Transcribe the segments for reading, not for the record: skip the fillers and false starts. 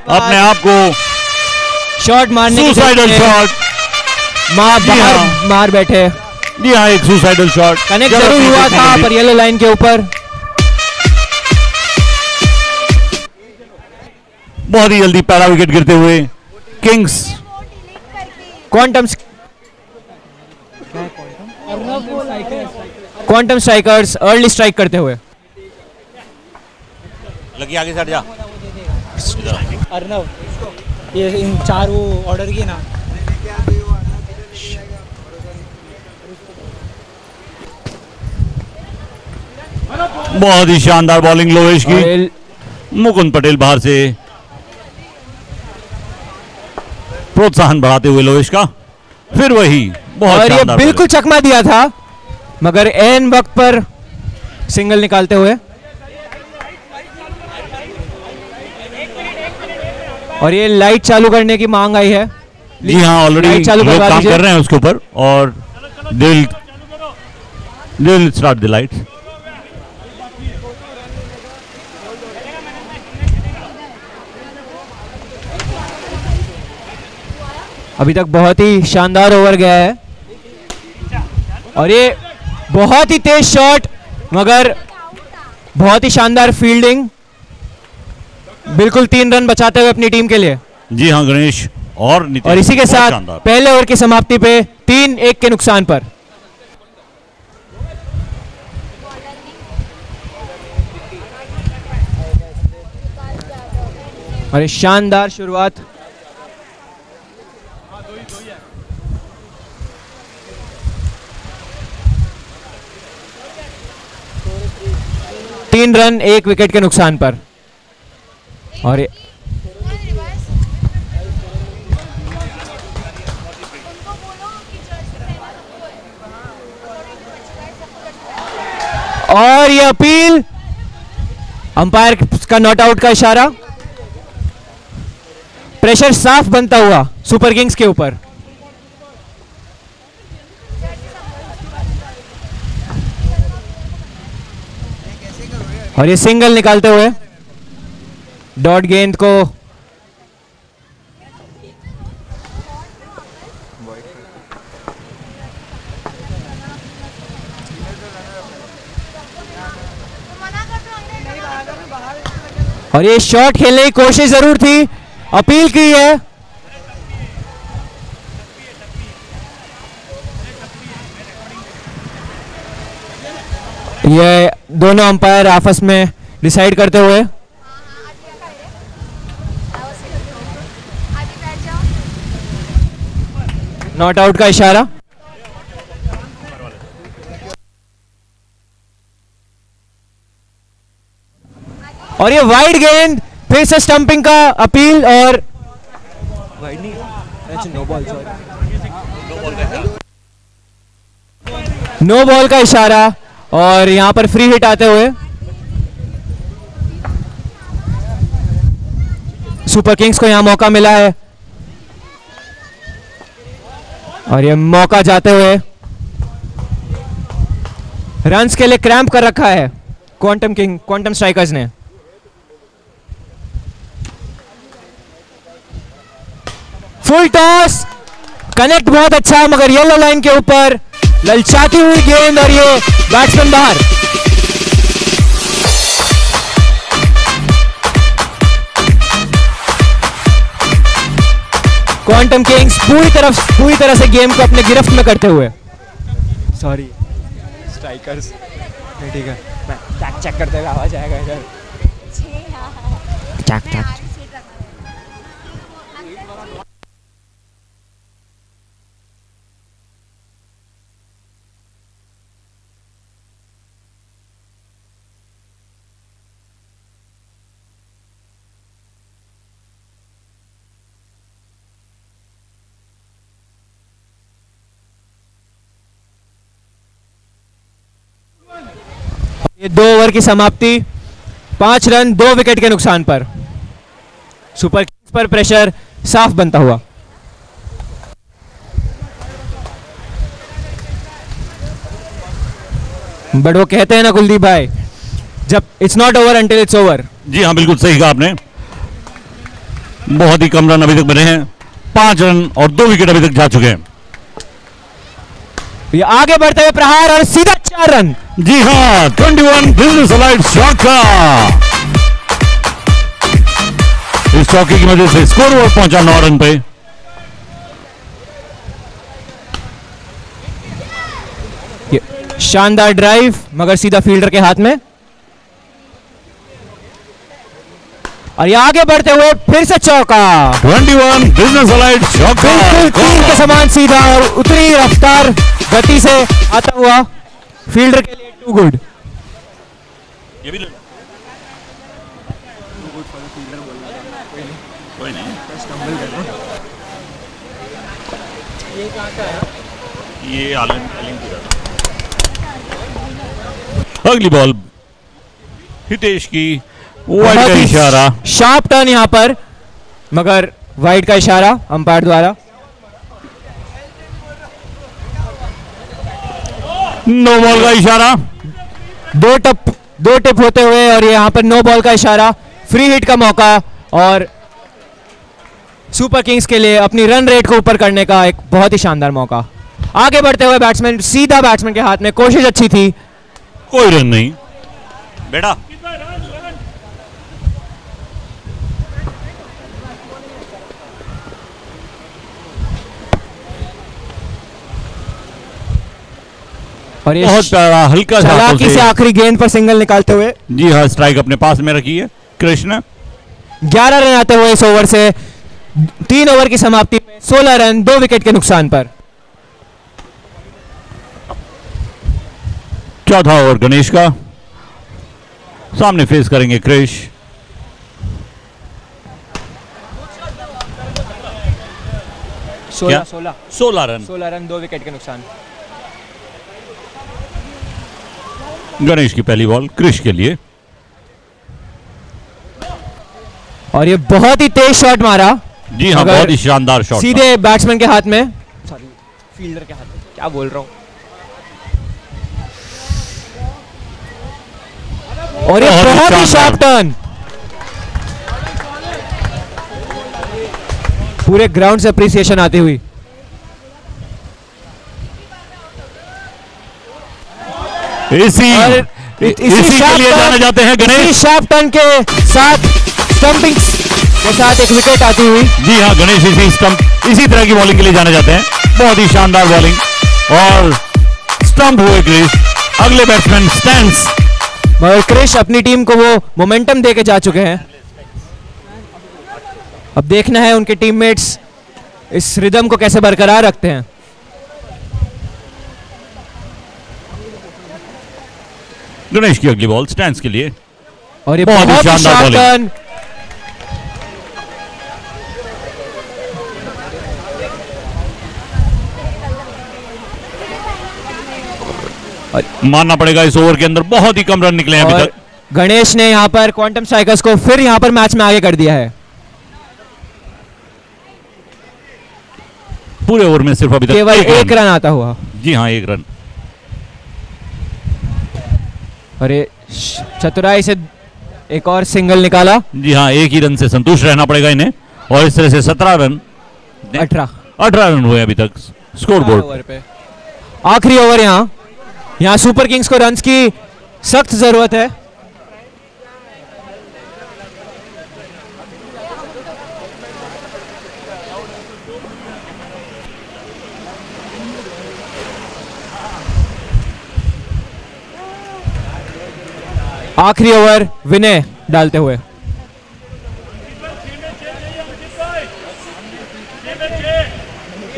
अपने आप को शॉट मारने सुसाइडल शॉट बाहर मार बैठे। जी हाँ, एक सुसाइडल शॉट कनेक्ट जरूर हुआ था पर येलो लाइन के ऊपर। बहुत ही जल्दी पहला विकेट गिरते हुए Kings quantum strikers early strike करते हुए। लगी आगे सट जा अर्नव, ये इन 4 वो ऑर्डर किए ना। बहुत ही शानदार बॉलिंग लोवेश की। मुकुंद पटेल बाहर से प्रोत्साहन बढ़ाते हुए लोवेश का, फिर वही बहुत और ये बिल्कुल चकमा दिया था मगर एन वक्त पर सिंगल निकालते हुए। और ये लाइट चालू करने की मांग आई है। जी हाँ, ऑलरेडी लोग काम कर रहे हैं उसके ऊपर और they will start the lights. अभी तक बहुत ही शानदार ओवर गया है और ये बहुत ही तेज शॉट मगर बहुत ही शानदार फील्डिंग। बिल्कुल 3 रन बचाते हुए अपनी टीम के लिए। जी हाँ गणेश और इसी के साथ पहले ओवर की समाप्ति पे 3-1 के नुकसान पर। और ये शानदार शुरुआत। तीन रन 1 विकेट के नुकसान पर। और ये अपील, अंपायर का नॉट आउट का इशारा। प्रेशर साफ बनता हुआ सुपर किंग्स के ऊपर। और ये सिंगल निकालते हुए डॉट गेंद को और ये शॉट खेलने की कोशिश जरूर थी, अपील की है। ये दोनों अंपायर आपस में डिसाइड करते हुए नॉट आउट का इशारा। और ये वाइड गेंद, फिर से स्टंपिंग का अपील और वाइड नहीं, नो बॉल, नो बॉल का इशारा। और यहां पर फ्री हिट आते हुए सुपर किंग्स को यहां मौका मिला है। और ये मौका जाते हुए रन्स के लिए क्रैम्प कर रखा है क्वांटम स्ट्राइकर्स ने। फुल टॉस, कनेक्ट बहुत अच्छा मगर येलो लाइन के ऊपर ललचाती हुई गेंद और ये बैट्समैन बाहर। क्वांटम किंग्स पूरी तरह से गेम को अपने गिरफ्त में करते हुए। सॉरी स्ट्राइकर्स, ठीक है, मैं चेक करते हुए आवाज आएगा इधर। चेक ये 2 ओवर की समाप्ति, 5 रन 2 विकेट के नुकसान पर। सुपर किंग्स पर प्रेशर साफ बनता हुआ। बट वो कहते हैं ना कुलदीप भाई, जब it's not over until it's over. जी हाँ, बिल्कुल सही कहा आपने। बहुत ही कम रन अभी तक बने हैं, 5 रन और 2 विकेट अभी तक जा चुके हैं। ये आगे बढ़ते हुए प्रहार और सीधा 4 रन। जी हाँ, 21 बिजनेस अलाइड चौका। इस चौके की वजह से स्कोर और पहुंचा 9 रन पे। ये शानदार ड्राइव मगर सीधा फील्डर के हाथ में। और ये आगे बढ़ते हुए फिर से चौका। 21 बिजनेस अलाइड चौका। बिल्कुल तीर के समान सीधा और उतनी रफ्तार गति से आता हुआ फील्डर के लिए टू गुड। ये भी ये अगली बॉल हितेश की वाइड का इशारा। शार्प टर्न यहां पर मगर वाइड का इशारा अंपायर द्वारा। नो बॉल का इशारा। दो टिप होते हुए और यहां पर नो बॉल का इशारा। फ्री हिट का मौका और सुपर किंग्स के लिए अपनी रन रेट को ऊपर करने का एक बहुत ही शानदार मौका। आगे बढ़ते हुए बैट्समैन, सीधा बैट्समैन के हाथ में। कोशिश अच्छी थी, कोई रन नहीं बेटा। और ये बहुत प्यारा हल्का सा चालाकी से आखिरी गेंद पर सिंगल निकालते हुए। जी हाँ, स्ट्राइक अपने पास में रखी है कृष्ण। 11 रन आते हुए इस ओवर से। 3 ओवर की समाप्ति में 16 रन 2 विकेट के नुकसान पर। चौथा ओवर गणेश का, सामने फेस करेंगे क्रिश। क्या? 16 रन 2 विकेट के नुकसान। गणेश की पहली बॉल क्रिश के लिए। और ये बहुत ही तेज शॉट मारा। जी हाँ, बहुत ही शानदार शॉट सीधे बैट्समैन के हाथ में, सॉरी फील्डर के हाथ में, क्या बोल रहा हूं। और ये बहुत ही शार्प टर्न। पूरे ग्राउंड से अप्रिसिएशन आती हुई। इसी के लिए जाने जाते हैं गणेश। शार्प टर्न के साथ स्टंपिंग के साथ एक विकेट आती हुई। जी हाँ, गणेश इसी तरह की बॉलिंग के लिए जाने जाते हैं। बहुत ही शानदार बॉलिंग और स्टंप हुए क्रिश। अगले बैट्समैन स्टैंस। मगर क्रिश अपनी टीम को वो मोमेंटम देके जा चुके हैं। अब देखना है उनके टीममेट्स इस रिदम को कैसे बरकरार रखते हैं। गणेश की अगली बॉल स्टैंस के लिए। और ये बहुत ही शानदार बॉलिंग। मानना पड़ेगा इस ओवर के अंदर बहुत ही कम रन निकले हैं अभी तक। गणेश ने यहां पर क्वांटम स्ट्राइकर्स को फिर यहां पर मैच में आगे कर दिया है। पूरे ओवर में सिर्फ अभी तक केवल एक रन आता हुआ। जी हाँ, 1 रन। अरे चतुराई से एक और सिंगल निकाला। जी हाँ, 1 ही रन से संतुष्ट रहना पड़ेगा इन्हें। और इस तरह से 17 रन 18 रन हुए अभी तक स्कोर बोर्ड पे। आखिरी ओवर यहाँ सुपर किंग्स को रन्स की सख्त जरूरत है। आखिरी ओवर विनय डालते हुए।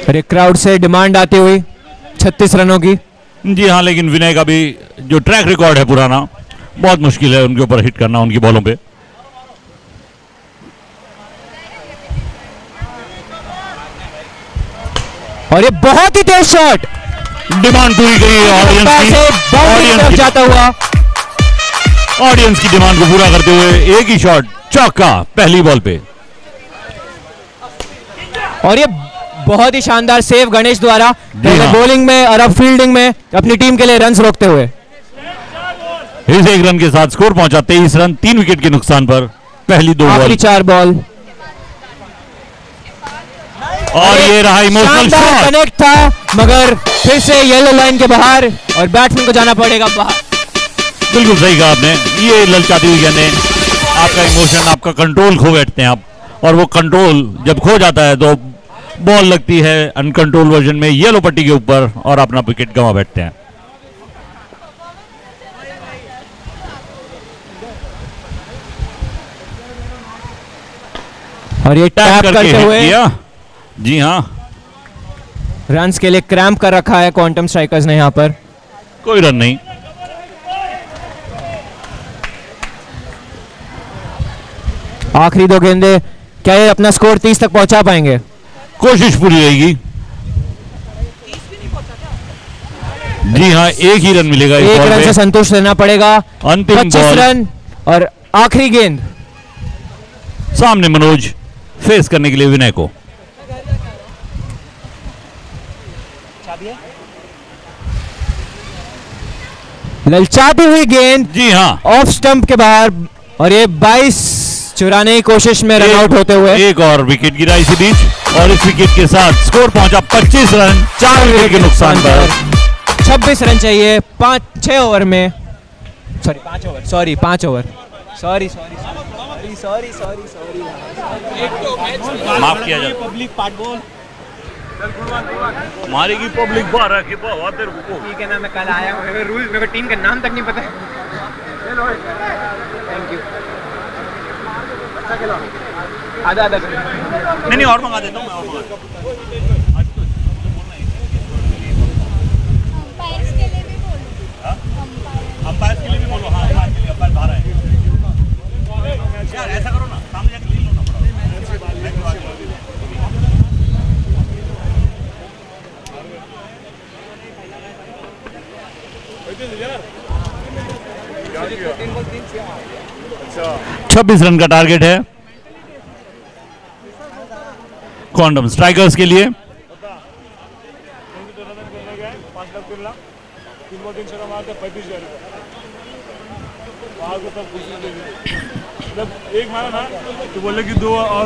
अरे क्राउड से डिमांड आती हुई 36 रनों की। जी हाँ, लेकिन विनय का भी जो ट्रैक रिकॉर्ड है पुराना, बहुत मुश्किल है उनके ऊपर हिट करना उनकी बॉलों पे। और ये बहुत ही तेज शॉट। डिमांड पूरी करी ऑडियंस की, जाता हुआ ऑडियंस की डिमांड को पूरा करते हुए एक ही शॉट चौका पहली बॉल पे। और ये बहुत ही शानदार सेव गणेश द्वारा, पहले बॉलिंग में और अब फील्डिंग में अपनी टीम के लिए रन्स रोकते हुए। इस 1 रन के साथ स्कोर पहुंचा 23 रन 3 विकेट के नुकसान पर। पहली 2 बॉल। 4 बॉल। और ये रहा इमोशनल शॉट। कनेक्ट था मगर फिर से येलो लाइन के बाहर और बैट्समैन को जाना पड़ेगा बाहर। बिल्कुल सही कहा आपने, ये ललचाती हुई गेंदें, आपका इमोशन, आपका कंट्रोल खो बैठते हैं आप, और वो कंट्रोल जब खो जाता है तो बॉल लगती है अनकंट्रोल वर्जन में येलो पट्टी के ऊपर और अपना विकेट गंवा बैठते हैं। और ये टैप करते हुए किया। जी हाँ, रन्स के लिए क्रैम्प कर रखा है क्वांटम स्ट्राइकर्स ने यहां पर। कोई रन नहीं। आखिरी दो गेंदे, क्या ये अपना स्कोर 30 तक पहुंचा पाएंगे? कोशिश पूरी रहेगी। जी हाँ, एक ही रन मिलेगा इस एक बॉल रन पे। से संतुष्ट रहना पड़ेगा। अंतिम 25 बॉल। रन और आखिरी गेंद। सामने मनोज फेस करने के लिए विनय को। ललचाती हुई गेंद जी हाँ, ऑफ स्टंप के बाहर और ये 22 चुराने की कोशिश में रन आउट होते हुए एक और विकेट गिरा इसी बीच, और इस विकेट के साथ स्कोर पहुंचा 25 रन 4 विकेट के नुकसान पर। 26 रन चाहिए 6 ओवर में। Sorry 5 over, sorry 5 over, sorry sorry sorry sorry sorry माफ किया जाए। Public part ball. मारेगी पब्लिक बारह के बहुत देर रुको। ठीक है ना, मैं कल आया हूँ, मेरे रूल, मेरे को टीम का नाम तक नहीं पता है। Thank you. आधा आधा नहीं और मंगा देता हूँ मैं, और मंगा देता हूँ। अंपायर के लिए भी बोलो। हाँ, अंपायर के लिए, अंपायर बाहर है यार, ऐसा करो ना, सामने जाके ले लो ना। अच्छा, 26 रन का टारगेट है क्वांटम स्ट्राइकर्स के लिए। एक मारा ना तो बोले कि 2 और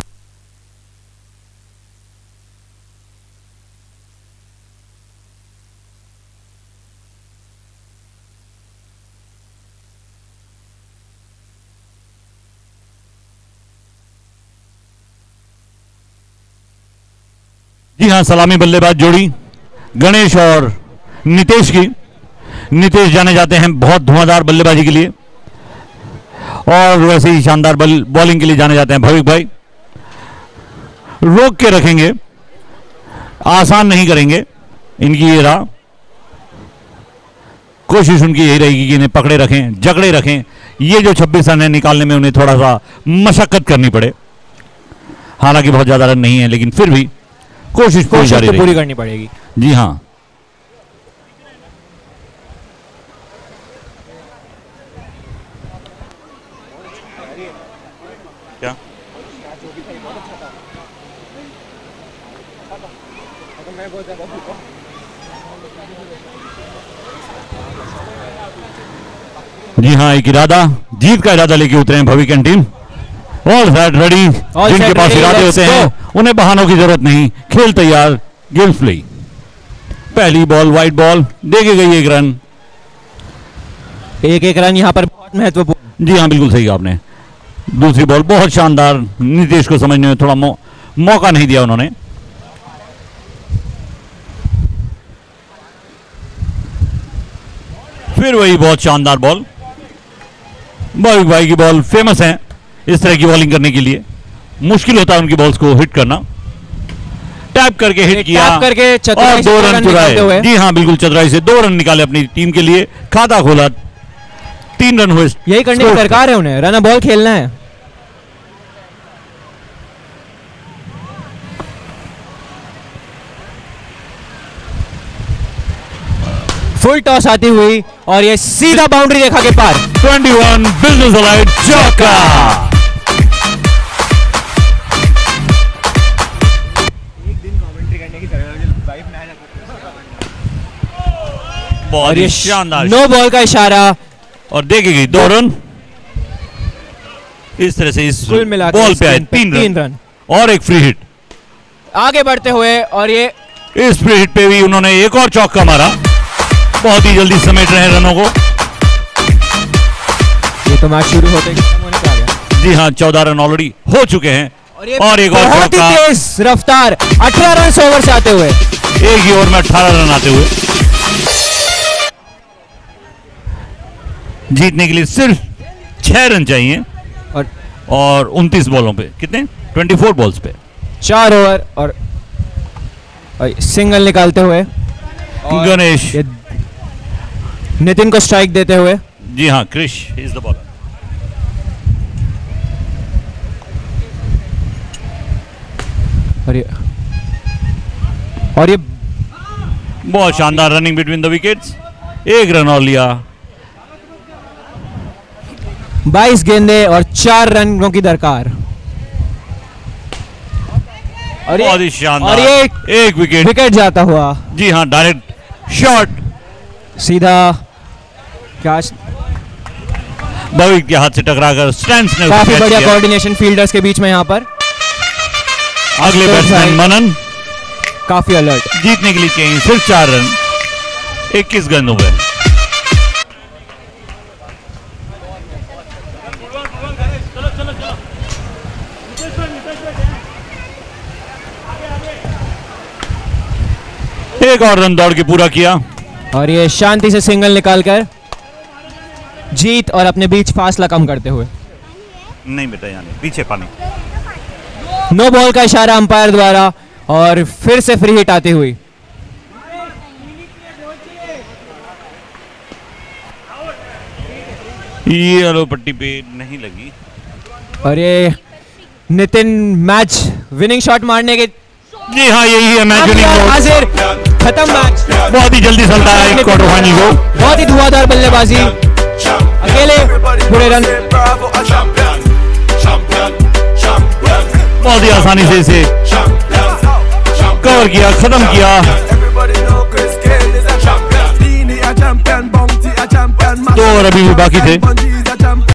जी हाँ, सलामी बल्लेबाज जोड़ी गणेश और नितेश की। नितेश जाने जाते हैं बहुत धुआंधार बल्लेबाजी के लिए, और वैसे ही शानदार बॉलिंग के लिए जाने जाते हैं भविक भाई। रोक के रखेंगे, आसान नहीं करेंगे, इनकी ये राह, कोशिश उनकी यही रहेगी कि इन्हें पकड़े रखें, जकड़े रखें। ये जो 26 रन है निकालने में उन्हें थोड़ा सा मशक्कत करनी पड़े। हालांकि बहुत ज्यादा रन नहीं है, लेकिन फिर भी कोशिश तो जारी पूरी रहेगी। करनी पड़ेगी। जी हाँ, क्या जी हाँ, एक इरादा, जीत का इरादा लेके उतरे हैं Bhavik and team. All set ready, जिनके पास इरादे होते हैं उन्हें बहानों की जरूरत नहीं, खेल तैयार, गेम प्ले। पहली बॉल वाइड बॉल, देगी गई एक रन। एक रन यहाँ पर बहुत महत्वपूर्ण। जी हाँ, बिल्कुल सही कहा आपने। दूसरी बॉल बहुत शानदार, नीतीश को समझने में थोड़ा मौका नहीं दिया उन्होंने। फिर वही बहुत शानदार बॉल, भाई भाई की बॉल फेमस है इस तरह की बॉलिंग करने के लिए। मुश्किल होता है उनकी बॉल्स को हिट करना। टैप करके हिट किया करके और 2 रन चुराए। जी हाँ, बिल्कुल चतुराई से 2 रन निकाले अपनी टीम के लिए, खाता खोला, 3 रन हुए। यही करने की दरकार है उन्हें, रन बॉल खेलना है। फुल टॉस आती हुई और ये सीधा बाउंड्री रेखा के पार। 21 बिजनेस अलाइड चौका। बहुत ही शानदार, नो बॉल का इशारा और देखी गई 2 रन। इस तरह से इस कुल मिलाकर बॉल पे आए 3 रन और एक फ्री हिट, आगे बढ़ते हुए, और ये इस फ्री हिट पे भी उन्होंने एक और चौका मारा, बहुत ही जल्दी समेट रहे हैं रनों को। ये तो मैच शुरू होते ही खत्म होने को आ गया। जी हाँ, 14 रन ऑलरेडी हो चुके हैं और एक और बहुत ही चौका। तेज रफ्तार 18 रन ओवर से आते हुए, एक ही ओवर में 18 रन आते हुए। जीतने के लिए सिर्फ 6 रन चाहिए और 29 बॉलों पे, कितने 24 बॉल्स पे 4 ओवर और सिंगल निकालते हुए और गणेश। ये नितिन को स्ट्राइक देते हुए। जी हाँ, क्रिश इज द बॉलर। और ये बहुत शानदार रनिंग बिटवीन द विकेट्स, एक रन और लिया। 22 गेंदे और 4 रनों की दरकार। और बहुत ही शानदार, और ये एक विकेट। विकेट जाता हुआ। जी हाँ, डायरेक्ट शॉट सीधा कैच, भविक के हाथ से टकराकर स्टैंड्स ने उसे काफी कैच बढ़िया किया। कोऑर्डिनेशन फील्डर्स के बीच में यहाँ पर। अगले बैट्समैन मनन काफी अलर्ट। जीतने के लिए चाहिए सिर्फ 4 रन 21 गेंदों पे। एक और रन दौड़ के पूरा किया और ये शांति से सिंगल निकालकर जीत और अपने बीच फासला कम करते हुए। नहीं बेटा, यानी पीछे पानी। नो बॉल का इशारा अंपायर द्वारा और फिर से फ्री हिट आती हुई। ये येलो पट्टी पे नहीं लगी और ये नितिन मैच विनिंग शॉट मारने के जी हाँ, यही है मैच विनिंग शॉट। हाजिर, खत्म मैच। बहुत ही जल्दी चलता है एक क्वार्टर फाइनल को। बहुत ही धुआंधार बल्लेबाजी, अकेले पूरे रन, बहुत ही आसानी से इसे कवर किया, खत्म किया। 2 ओवर अभी भी बाकी थे।